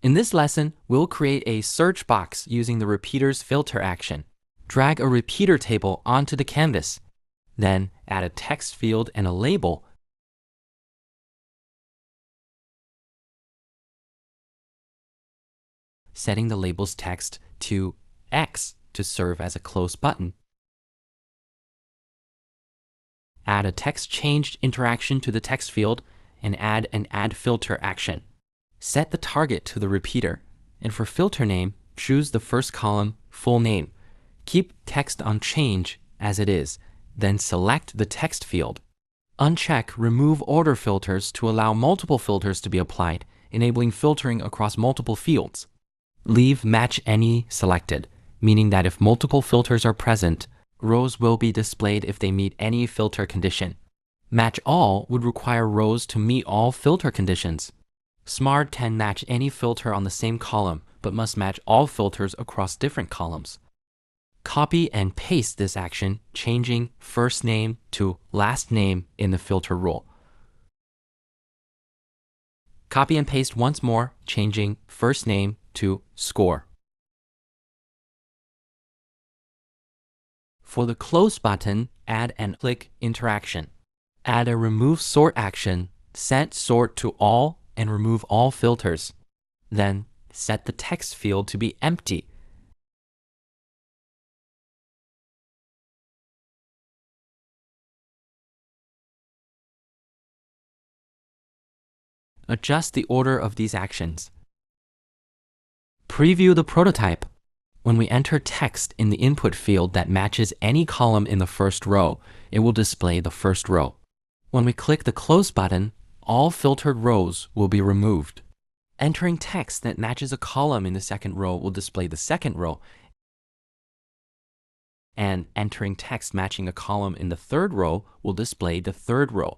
In this lesson, we'll create a search box using the repeater's filter action. Drag a repeater table onto the canvas. Then add a text field and a label. Setting the label's text to X to serve as a close button. Add a text change interaction to the text field and add an add filter action. Set the target to the repeater, and for filter name, choose the first column, full name. Keep text on change as it is, then select the text field. Uncheck Remove Order Filters to allow multiple filters to be applied, enabling filtering across multiple fields. Leave Match Any selected, meaning that if multiple filters are present, rows will be displayed if they meet any filter condition. Match All would require rows to meet all filter conditions. Smart can match any filter on the same column, but must match all filters across different columns. Copy and paste this action, changing first name to last name in the filter rule. Copy and paste once more, changing first name to score. For the close button, add an click interaction. Add a remove sort action, set sort to all and remove all filters. Then set the text field to be empty. Adjust the order of these actions. Preview the prototype. When we enter text in the input field that matches any column in the first row, it will display the first row. When we click the close button, all filtered rows will be removed. Entering text that matches a column in the second row will display the second row, and entering text matching a column in the third row will display the third row.